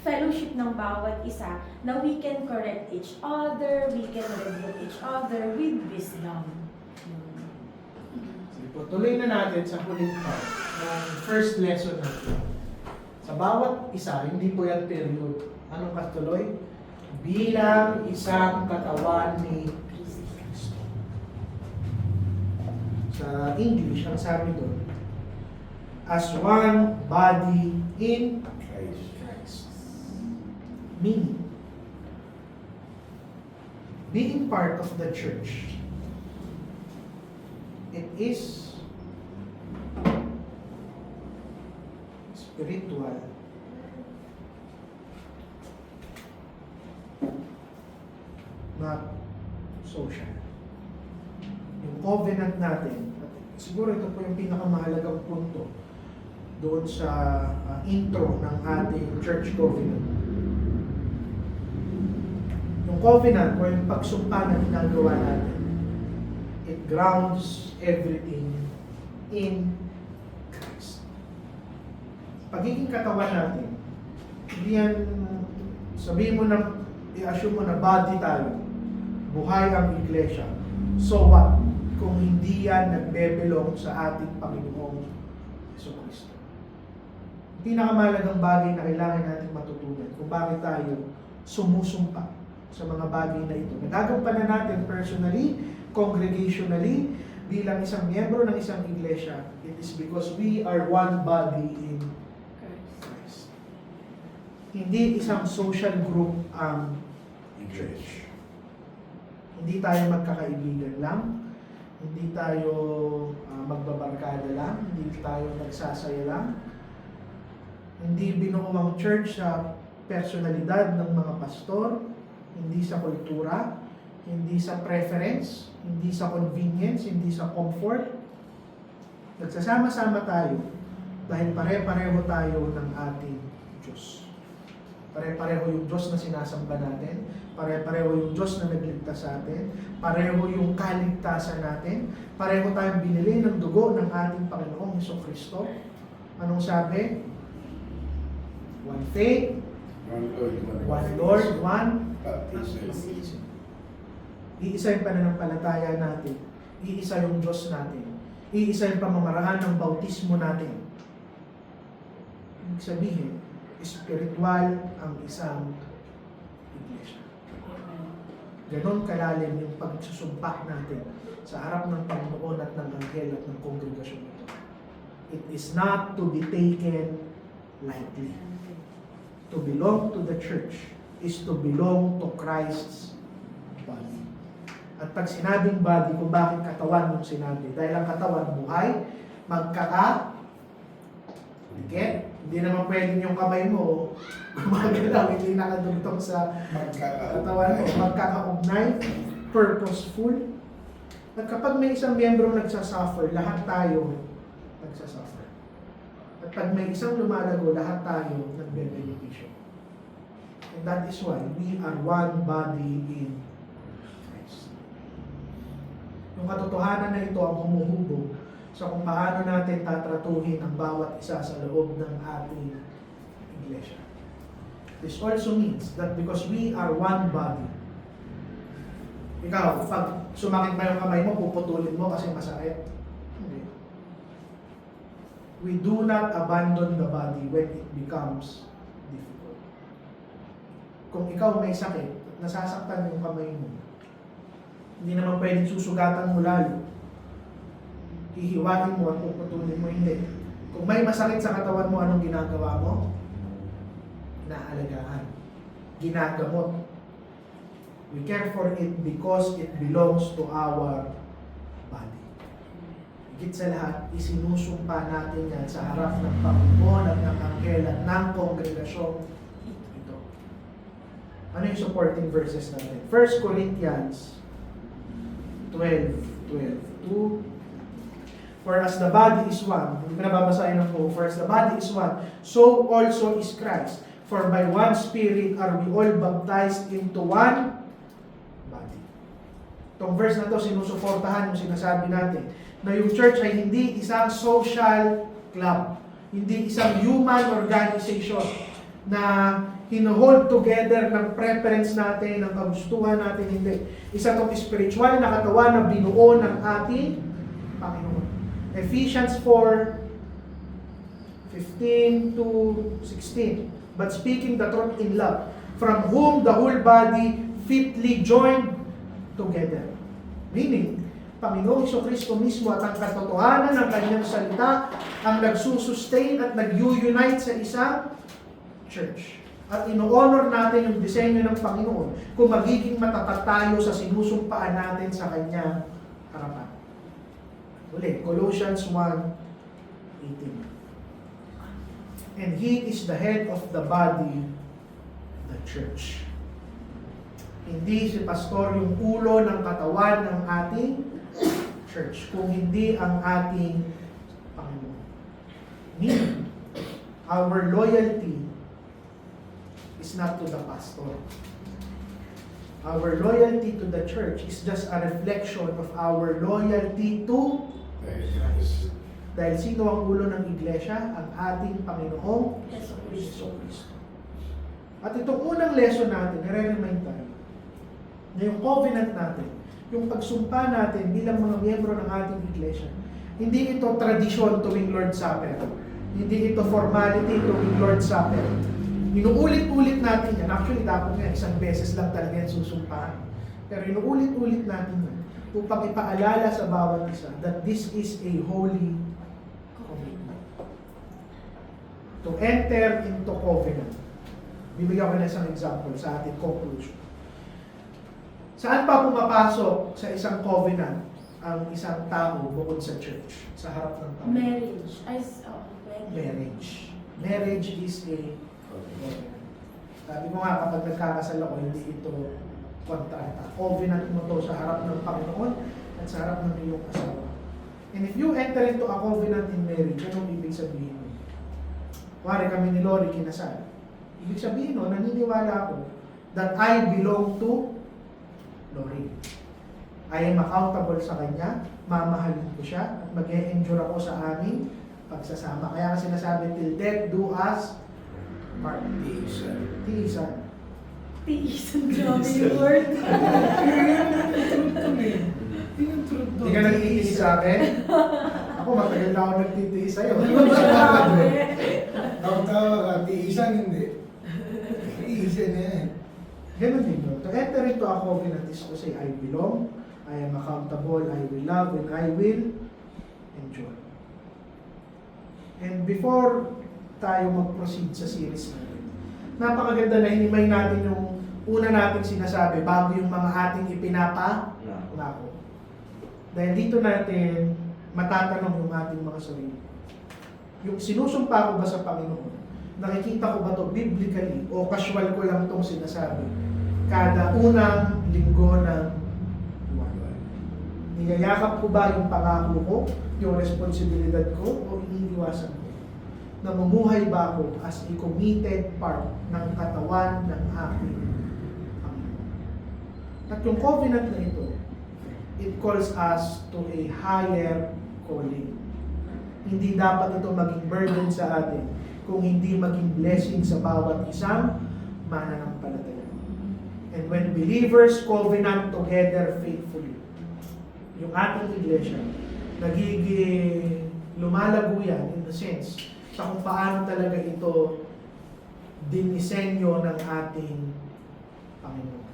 fellowship ng bawat isa na we can correct each other, we can rebuke each other with wisdom. Sige po, tuloy na natin sa huling part ng first lesson natin. Sa bawat isa, hindi po yan period. Anong katuloy? Bilang isang katawan ni Kristo. Sa English, ang sabi doon, as one body in Christ. Meaning, being part of the church, it is spiritual, not social. Yung covenant natin, siguro ito po yung pinakamahalagang punto doon sa intro ng ating church covenant. Yung covenant o yung pagsumpa na ginagawa natin, it grounds everything in Christ. Pagiging katawan natin, hindi yan, sabihin mo na, i-assume mo na body tayo, buhay ang iglesia. So what? Kung hindi yan nagbebelong sa ating Panginoong Jesucristo. Pinakamahalagang bagay na kailangan natin matutunan kung bakit tayo sumusumpa sa mga bagay na ito. Nagagampanan natin personally, congregationally, bilang isang miyembro ng isang iglesia, it is because we are one body in Christ. Hindi isang social group ang church. Hindi tayo magkakaibigan lang, hindi tayo magbabarkada lang, hindi tayo nagsasaya lang, hindi binuo ang church sa personalidad ng mga pastor, hindi sa kultura, hindi sa preference, hindi sa convenience, hindi sa comfort. Nagsasama-sama tayo dahil pare-pareho tayo ng ating Diyos. Pare-pareho yung Diyos na sinasamba natin, pare-pareho yung Diyos na nagligtas sa atin, pareho yung kaligtasan natin, pareho tayong binili ng dugo ng ating Panginoong Jesucristo. Anong sabi? One faith, one Lord, one baptism. Iisa yung pananampalataya natin. Iisa yung Diyos natin. Iisa yung pamamaraan ng bautismo natin. Ibig sabihin, espiritual ang isang iglesia. Ganon kalalim yung pagsusumpa natin sa harap ng Panginoon at ng anghel at ng kongregasyon ito. It is not to be taken lightly. To belong to the church is to belong to Christ's body. At pag sinabing body, kung bakit katawan yung sinabi, dahil ang katawan buhay, dikit. Hindi naman pwedeng yung kamay mo gumagalaw, hindi nakadugtong sa katawan mo, magkakaugnay, purposeful. At kapag may isang miyembro nagsasuffer, lahat tayo nagsasuffer. At pag may isang lumalago, lahat tayo nagbe-beneficio. And that is why we are one body in Christ. Yung katotohanan na ito ang humuhubog sa kung paano natin tatratuhin ang bawat isa sa loob ng ating iglesia. This also means that because we are one body, ikaw, pag sumakit ba yung kamay mo, puputulin mo kasi masakit? Hindi. We do not abandon the body when it becomes difficult. Kung ikaw may sakit at nasasaktan yung kamay mo, hindi naman pwedeng susugatan mo lalo. Hihiwain mo at puputulin mo, hindi. Kung may masakit sa katawan mo, anong ginagawa mo? Inaalagaan. Ginagamot. We care for it because it belongs to our body. Higit sa lahat, isinusumpa natin yan sa harap ng Panginoon at ng anghel at ng kongregasyon ito. Ano yung supporting verses natin? 1 Corinthians 12:2. For as the body is one, hindi ko nababasahin ng po, for as the body is one, so also is Christ. For by one Spirit are we all baptized into one body. Itong verse na to, sinusuportahan yung sinasabi natin, na yung church ay hindi isang social club, hindi isang human organization na hino-hold together ng preference natin, ng kagustuhan natin, hindi. Isa itong spiritual na katawan na binuo ng ating Panginoon. Ephesians 4:15 to 16. But speaking the truth in love, from whom the whole body fitly joined together. Meaning, Panginoong Jesucristo mismo at ang katotohanan ng kanyang salita ang nagsusustain at nag-unite sa isang church. At ino-honor natin yung disenyo ng Panginoon kung magiging matapat tayo sa sinusumpaan natin sa kanyang harapan. Ulit, Colossians 1:18. And He is the head of the body, the church. Hindi si pastor yung ulo ng katawan ng ating church, kung hindi ang ating Panginoon. Meaning, our loyalty is not to the pastor. Our loyalty to the church is just a reflection of our loyalty to Christ. Dahil sino ang ulo ng iglesia? Ang ating Panginoong Jesucristo. At itong unang lesson natin, nire-remind tayo na yung covenant natin, yung pagsumpa natin bilang mga miyembro ng ating iglesia, hindi ito tradisyon tuwing Lord's Supper. Hindi ito formality tuwing Lord's Supper. Inuulit-ulit natin yan. Actually, dapat nga isang beses lang talaga yan susumpahan. Pero inuulit-ulit natin yan upang ipaalala sa bawat isa that this is a holy commitment. To enter into covenant. Bibigyan ko na isang example sa ating conclusion. Saan pa pumapasok sa isang covenant ang isang tao bukod sa church? Sa harap ng tao? Marriage. Marriage. Marriage is a covenant. Sabi ko nga, kapag nagkakasal ako, hindi ito kontrata. Covenant mo to sa harap ng Panginoon at sa harap ng iyong asawa. And if you enter into a covenant in marriage, anong ibig sabihin mo? Kuwari kami ni Lori kinasal. Ibig sabihin no, naniniwala ako that I belong to Lori. I am accountable sa Kanya, mamahalin ko siya, at mag-e-endure ako sa aming pagsasama. Kaya kasi sinasabi, till death do us part. Tiisan. Tiisan, grabe Lord. Hindi ka nag-iisip sa akin? Ako, matagal na ako nagtitiis sa'yo. Tawa-tawa ka, tiisan hindi. Tiisan na yan. Ganun din yun. To enter into a covenant is to say, I belong, I am accountable, I will love, and I will enjoy. And before tayo mag-proceed sa series natin, napakaganda na hinimay natin yung una nating sinasabi bago yung mga ating ipinapangako. Dahil dito natin matatanong yung ating mga sarili. Yung sinusumpa ko ba sa Panginoon? Nakikita ko ba to biblically o casual ko lang itong sinasabi? Kada unang linggo ng buwan. Niyayakap ko ba yung pangako ko, yung responsibilidad ko, o iniiwasan ko? Namumuhay ba ako as a committed part ng katawan ng aking Panginoon? At yung covenant na ito, it calls us to a higher calling. Hindi dapat ito maging burden sa atin kung hindi maging blessing sa bawat isang mananampalataya. And when believers covenant together faithfully, yung ating iglesia, nagiging lumalago yan in the sense sa kung paano talaga ito dinisenyo ng ating Panginoon.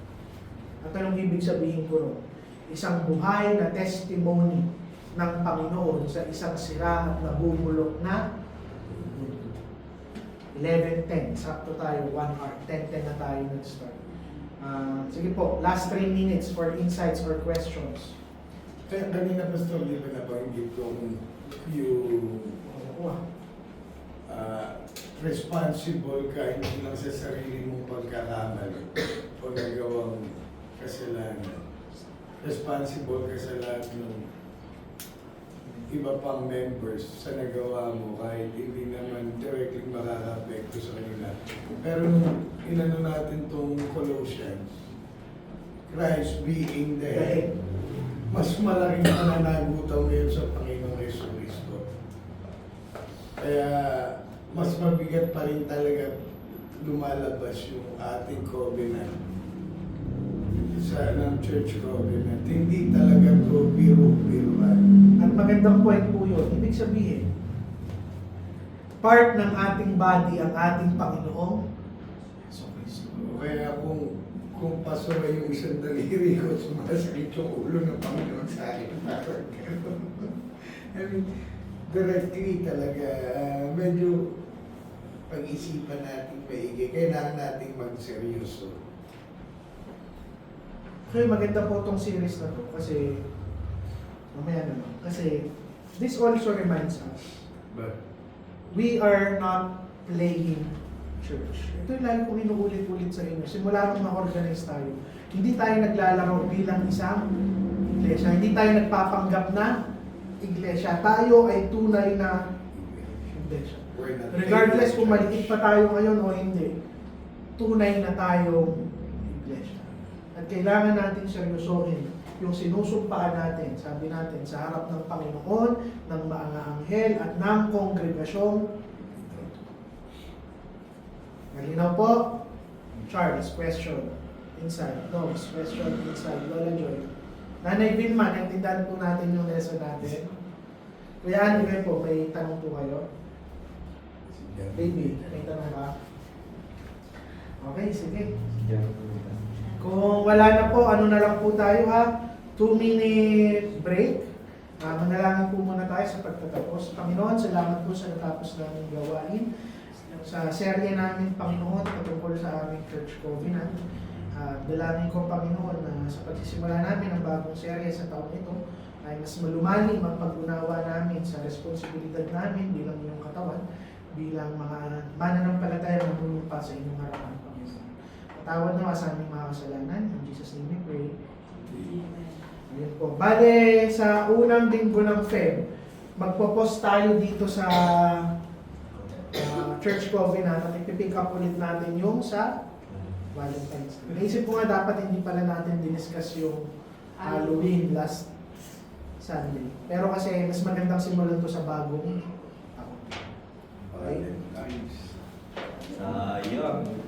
At anong ibig sabihin ko ron? Isang buhay na testimony ng Panginoon sa isang sira at nabubulok na mundo. 11:10, sakto tayo, 1 hour, 10:10 na tayo nag-start. Sige po, last 3 minutes for insights or questions. Kaya kanina, Pastor, di ba nabanggit ko yung responsible ka hindi lang sa sarili mong pagkakamali o nagawang kasalanan. Responsible ka sa lahat ng iba pang members sa nagawa mo kahit hindi naman directly makaka-apekto sa kanila. Pero nung inano natin tong Colossians, Christ being the head, mas malaking pananagutan ngayon sa Panginoong Jesucristo. Kaya mas mabigat pa rin talaga lumalabas yung ating covenant sa ng church covenant. Hindi talaga to biro-biroan. At magandang point po yun. Ibig sabihin, part ng ating body ang ating Panginoong Jesucristo. Kaya kung pasura yung isang daliri ko, sumasakit yung ulo ng Panginoon sa akin. I mean, directly talaga, medyo pag-isipan natin maigi. Kailangan natin magseryoso. Kaya maganda po itong series na to kasi mamaya naman. Kasi this also reminds us But, we are not playing church. Ito yung lalo kong inuulit-ulit sa inyo. Simula nung ma-organize tayo, hindi tayo naglalaro bilang isang iglesia. Hindi tayo nagpapanggap na iglesia. Tayo ay tunay na iglesia. Regardless kung maliit pa tayo ngayon o hindi, tunay na tayong iglesia. At kailangan natin seryosohin yung sinusumpaan natin, sabi natin, sa harap ng Panginoon, ng mga anghel at ng kongregasyong ito. Malinaw po? Charles, question. Inside. Dogs, question. Inside. Lola Joy. Nanay Vilma, naintindihan po natin yung lesson natin. Kuya Andy, po, may tanong po kayo? Baby, may tanong ba? Okay, sige. Kung wala na po, ano na lang po tayo ha? 2-minute break. Manalangin po muna tayo sa pagtatapos. Panginoon, salamat po sa natapos namin gawain. Sa serye namin, Panginoon, patungkol sa aming Church Covenant. Dalangin ko, Panginoon, na sa pagsisimula namin ng bagong serye sa taon ito, ay mas malumalim ang pag-unawa namin sa responsibilidad namin bilang inyong katawan, bilang mga mananampalataya na tumumpa sa inyong harapan, Panginoon. Patawad nawa sa aming mga kasalanan. In Jesus' name we pray. Ayan po. Bale, sa unang linggo ng Feb, magpo-post tayo dito sa Church Covenant at ipipick up ulit natin yung sa Valentine's Day. Naisip ko nga dapat hindi pala natin diniscuss yung Halloween last Sunday. Pero kasi mas magandang simulan to sa bagong taon. Okay? Sayang.